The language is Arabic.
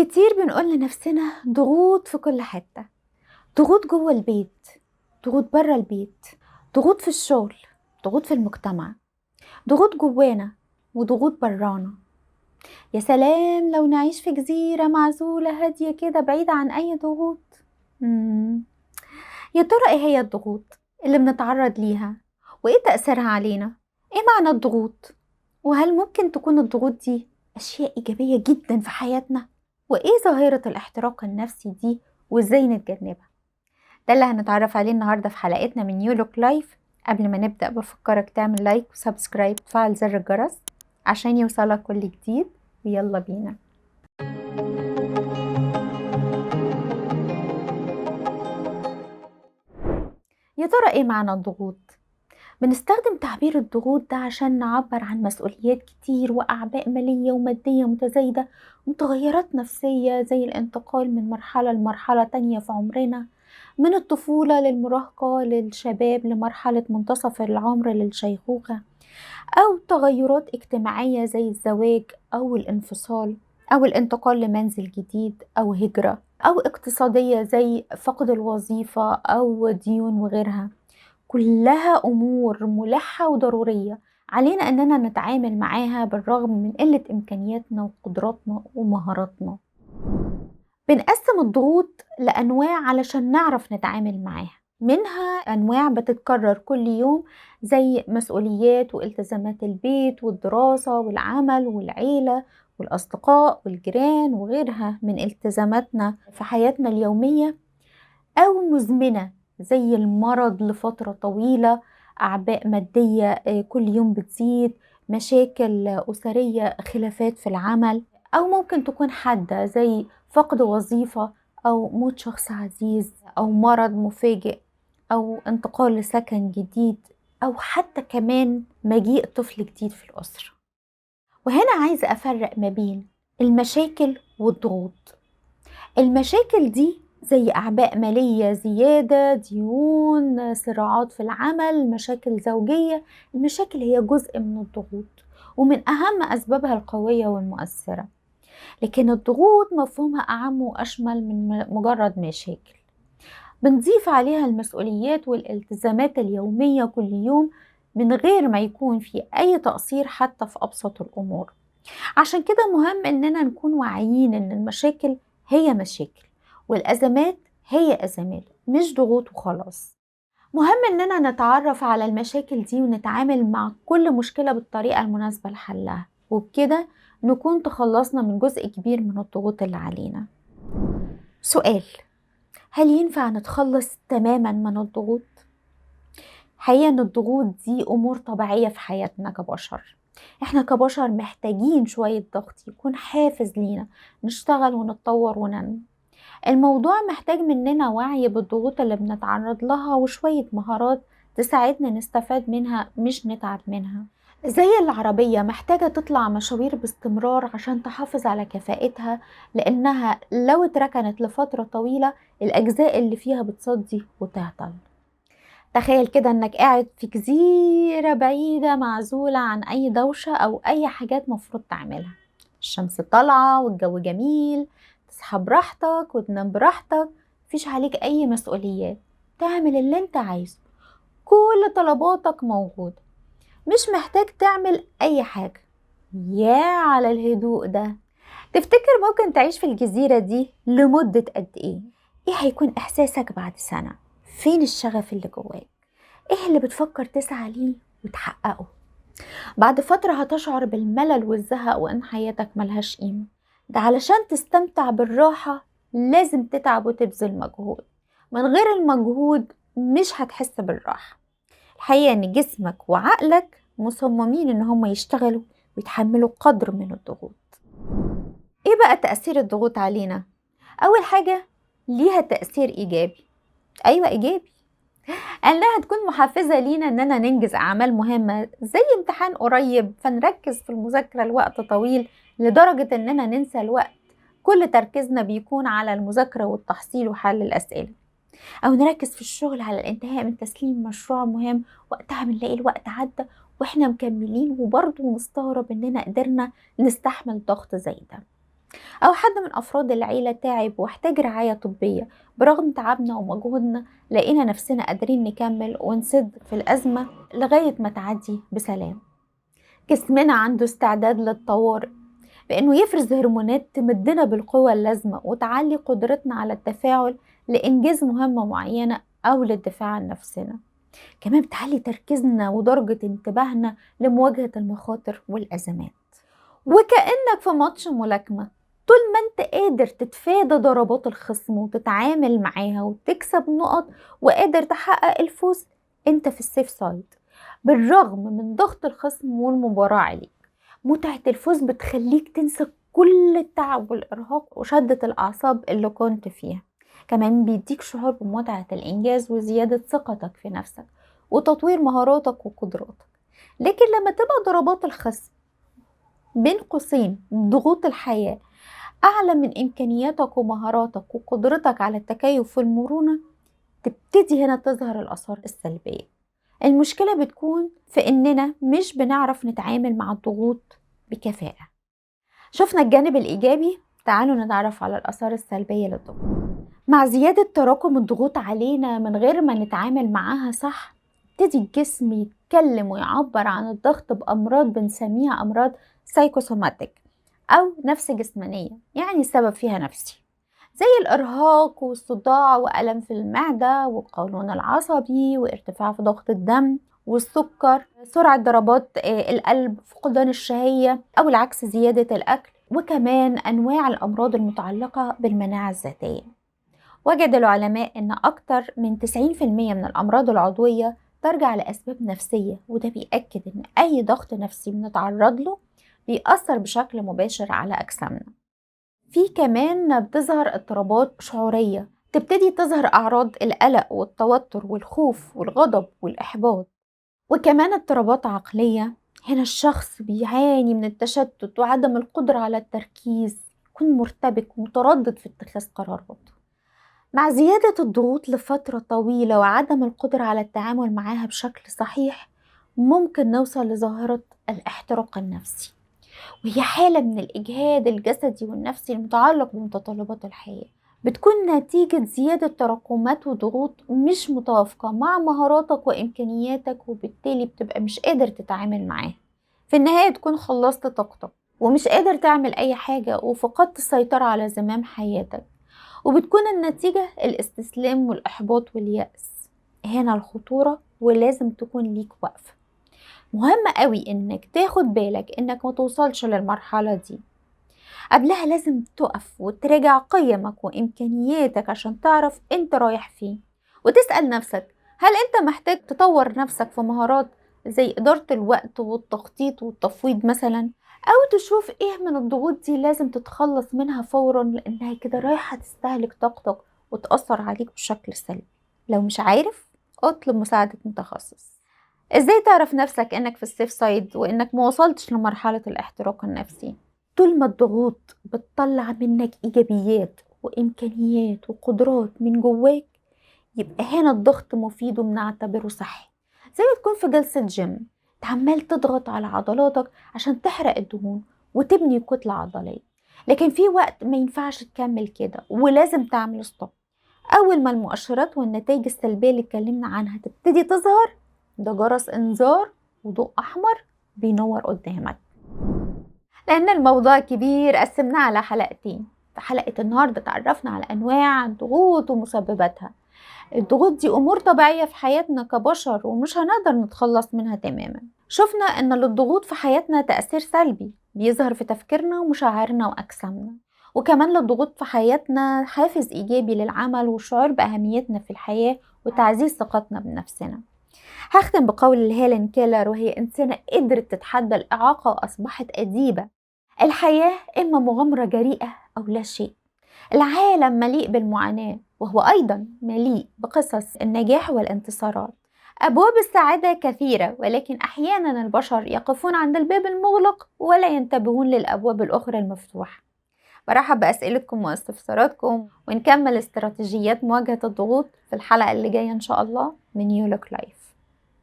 كتير بنقول لنفسنا ضغوط في كل حتة. ضغوط جوه البيت، ضغوط بره البيت، ضغوط في الشغل، ضغوط في المجتمع، ضغوط جوانا وضغوط برانا. يا سلام لو نعيش في جزيرة معزولة هادية كده بعيدة عن أي ضغوط. مم. يا ترى ايه هي الضغوط اللي بنتعرض ليها وايه تأثيرها علينا؟ ايه معنى الضغوط؟ وهل ممكن تكون الضغوط دي أشياء إيجابية جدا في حياتنا؟ وإيه ظاهرة الاحتراق النفسي دي وإزاي نتجنبها؟ ده اللي هنتعرف عليه النهاردة في حلقتنا من نيو لوك لايف. قبل ما نبدأ بفكرك تعمل لايك وسبسكرايب وتفعل زر الجرس عشان يوصلك كل جديد، ويلا بينا. يا ترى إيه معنى الضغوط؟ بنستخدم تعبير الضغوط ده عشان نعبر عن مسؤوليات كتير وأعباء مالية ومادية متزايدة ومتغيرات نفسية زي الانتقال من مرحلة لمرحلة تانية في عمرنا، من الطفولة للمراهقة للشباب لمرحلة منتصف العمر للشيخوخة، أو تغيرات اجتماعية زي الزواج أو الانفصال أو الانتقال لمنزل جديد أو هجرة، أو اقتصادية زي فقد الوظيفة أو ديون وغيرها. كلها أمور ملحة وضرورية علينا أننا نتعامل معاها بالرغم من قلة إمكانياتنا وقدراتنا ومهاراتنا. بنقسم الضغوط لأنواع علشان نعرف نتعامل معاها. منها أنواع بتتكرر كل يوم زي مسؤوليات والتزامات البيت والدراسة والعمل والعيلة والأصدقاء والجيران وغيرها من التزاماتنا في حياتنا اليومية، أو مزمنة زي المرض لفترة طويلة، أعباء مادية كل يوم بتزيد، مشاكل أسرية، خلافات في العمل، أو ممكن تكون حادة زي فقد وظيفة أو موت شخص عزيز أو مرض مفاجئ أو انتقال لسكن جديد، أو حتى كمان مجيء طفل جديد في الأسرة. وهنا عايزة أفرق ما بين المشاكل والضغوط. المشاكل دي زي أعباء مالية زيادة، ديون، صراعات في العمل، مشاكل زوجية. المشاكل هي جزء من الضغوط ومن أهم أسبابها القوية والمؤثرة، لكن الضغوط مفهومها أعم وأشمل من مجرد مشاكل. بنضيف عليها المسؤوليات والالتزامات اليومية كل يوم من غير ما يكون في أي تقصير حتى في أبسط الأمور. عشان كده مهم إننا نكون واعيين إن المشاكل هي مشاكل والأزمات هي أزمات، مش ضغوط وخلاص. مهم إننا نتعرف على المشاكل دي ونتعامل مع كل مشكلة بالطريقة المناسبة لحلها، وبكده نكون تخلصنا من جزء كبير من الضغوط اللي علينا. سؤال: هل ينفع نتخلص تماما من الضغوط؟ حقيقة إن الضغوط دي أمور طبيعية في حياتنا كبشر. احنا كبشر محتاجين شوية ضغط يكون حافز لينا نشتغل ونتطور وننمو. الموضوع محتاج مننا وعي بالضغوط اللي بنتعرض لها وشوية مهارات تساعدنا نستفاد منها مش نتعب منها. زي العربية محتاجة تطلع مشاوير باستمرار عشان تحافظ على كفاءتها، لأنها لو اتركنت لفترة طويلة الأجزاء اللي فيها بتصدي وتعطل. تخيل كده انك قاعد في جزيرة بعيدة معزولة عن اي دوشة او اي حاجات مفروض تعملها. الشمس طالعة والجو جميل، تصحى براحتك وتنام براحتك، مفيش عليك اي مسؤوليات، تعمل اللي انت عايزه، كل طلباتك موجودة، مش محتاج تعمل اي حاجة. يا على الهدوء ده! تفتكر ممكن تعيش في الجزيرة دي لمدة قد ايه؟ ايه هيكون احساسك بعد سنة؟ فين الشغف اللي جواك؟ ايه اللي بتفكر تسعى ليه وتحققه؟ بعد فترة هتشعر بالملل والزهق وان حياتك ملهاش قيمة. ده علشان تستمتع بالراحة لازم تتعب وتبذل مجهود، من غير المجهود مش هتحس بالراحة. الحقيقة ان جسمك وعقلك مصممين ان هم يشتغلوا ويتحملوا قدر من الضغوط. ايه بقى تأثير الضغوط علينا؟ اول حاجة، ليها تأثير ايجابي. ايوه ايجابي، انها تكون محفزة لينا اننا ننجز اعمال مهمة زي امتحان قريب فنركز في المذاكرة لوقت طويل لدرجة اننا ننسى الوقت. كل تركيزنا بيكون على المذاكرة والتحصيل وحل الاسئلة، او نركز في الشغل على الانتهاء من تسليم مشروع مهم، وقتها بنلاقي الوقت عدى واحنا مكملين وبرضه نستغرب اننا قدرنا نستحمل ضغط زي ده. أو حد من أفراد العيلة تعب واحتاج رعاية طبية، برغم تعبنا ومجهودنا لقينا نفسنا قادرين نكمل ونسد في الأزمة لغاية ما تعدي بسلام. جسمنا عنده استعداد للطوارئ، بأنه يفرز هرمونات تمدنا بالقوة اللازمة وتعلي قدرتنا على التفاعل لإنجاز مهمة معينة أو للدفاع عن نفسنا. كمان بتعلي تركيزنا ودرجة انتباهنا لمواجهة المخاطر والأزمات. وكأنك في ماتش ملاكمة، طول ما انت قادر تتفادى ضربات الخصم وتتعامل معاها وتكسب نقط وقادر تحقق الفوز، انت في السيف سايد بالرغم من ضغط الخصم والمباراة عليك. متعة الفوز بتخليك تنسى كل التعب والإرهاق وشدة الأعصاب اللي كنت فيها. كمان بيديك شعور بمتعة الإنجاز وزيادة ثقتك في نفسك وتطوير مهاراتك وقدراتك. لكن لما تبقى ضربات الخصم بين قوسين ضغوط الحياة أعلى من إمكانياتك ومهاراتك وقدرتك على التكيف والمرونة، تبتدي هنا تظهر الآثار السلبية. المشكلة بتكون في إننا مش بنعرف نتعامل مع الضغوط بكفاءة. شفنا الجانب الإيجابي، تعالوا نتعرف على الآثار السلبية للضغوط. مع زيادة تراكم الضغوط علينا من غير ما نتعامل معاها صح، يبتدي الجسم يتكلم ويعبر عن الضغط بأمراض بنسميها أمراض سايكوسوماتيك أو نفس جسمانية، يعني السبب فيها نفسي، زي الإرهاق والصداع وألم في المعدة والقولون العصبي وارتفاع في ضغط الدم والسكر، سرعة ضربات القلب، فقدان الشهية أو العكس زيادة الأكل، وكمان أنواع الأمراض المتعلقة بالمناعة الذاتية. وجد العلماء أن أكثر من 90% من الأمراض العضوية ترجع لأسباب نفسية، وده بيأكد أن أي ضغط نفسي بنتعرض له بيأثر بشكل مباشر على أجسامنا. في كمان بتظهر اضطرابات شعورية، تبتدي تظهر أعراض القلق والتوتر والخوف والغضب والإحباط، وكمان اضطرابات عقلية. هنا الشخص بيعاني من التشتت وعدم القدرة على التركيز، يكون مرتبك ومتردد في اتخاذ قراراته. مع زيادة الضغوط لفترة طويلة وعدم القدرة على التعامل معها بشكل صحيح، ممكن نوصل لظاهرة الاحتراق النفسي، وهي حالة من الإجهاد الجسدي والنفسي المتعلق بمتطلبات الحياة. بتكون نتيجة زيادة تراكمات وضغوط مش متوافقة مع مهاراتك وإمكانياتك، وبالتالي بتبقى مش قادر تتعامل معاها. في النهاية تكون خلصت طاقتك ومش قادر تعمل أي حاجة وفقدت السيطرة على زمام حياتك، وبتكون النتيجة الاستسلام والإحباط واليأس. هنا الخطورة، ولازم تكون ليك وقفة. مهم قوي انك تاخد بالك انك ما توصلش للمرحلة دي. قبلها لازم تقف وتراجع قيمك وامكانياتك عشان تعرف انت رايح فين، وتسأل نفسك هل انت محتاج تطور نفسك في مهارات زي إدارة الوقت والتخطيط والتفويض مثلا، او تشوف ايه من الضغوط دي لازم تتخلص منها فورا لانها كده رايحة تستهلك طاقتك وتأثر عليك بشكل سلبي. لو مش عارف، اطلب مساعدة متخصص. ازاي تعرف نفسك انك في السيف سايد وانك ما وصلتش لمرحلة الاحتراق النفسي؟ طول ما الضغوط بتطلع منك ايجابيات وامكانيات وقدرات من جواك، يبقى هنا الضغط مفيد وبنعتبره صحي. زي ما تكون في جلسة جيم عمال تضغط على عضلاتك عشان تحرق الدهون وتبني كتلة عضلية، لكن في وقت ما ينفعش تكمل كده ولازم تعمل ستوب. اول ما المؤشرات والنتائج السلبية اللي اتكلمنا عنها تبتدي تظهر، ده جرس انذار وضوء احمر بينور قدامك. لان الموضوع كبير قسمناه على حلقتين. في حلقة النهاردة تعرفنا على انواع الضغوط ومسبباتها. الضغوط دي امور طبيعية في حياتنا كبشر ومش هنقدر نتخلص منها تماما. شفنا ان للضغوط في حياتنا تأثير سلبي بيظهر في تفكيرنا ومشاعرنا واجسامنا، وكمان للضغوط في حياتنا حافز ايجابي للعمل والشعور باهميتنا في الحياة وتعزيز ثقتنا بنفسنا. هختم بقول هيلين كيلر، وهي إنسانة قدرت تتحدى الإعاقة وأصبحت أديبة: الحياة إما مغامرة جريئة أو لا شيء. العالم مليء بالمعاناة وهو أيضا مليء بقصص النجاح والانتصارات. أبواب السعادة كثيرة، ولكن أحيانا البشر يقفون عند الباب المغلق ولا ينتبهون للأبواب الأخرى المفتوحة. برحب بأسئلتكم واستفساراتكم، ونكمل استراتيجيات مواجهة الضغوط في الحلقة اللي جاية إن شاء الله من يو لوك لايف.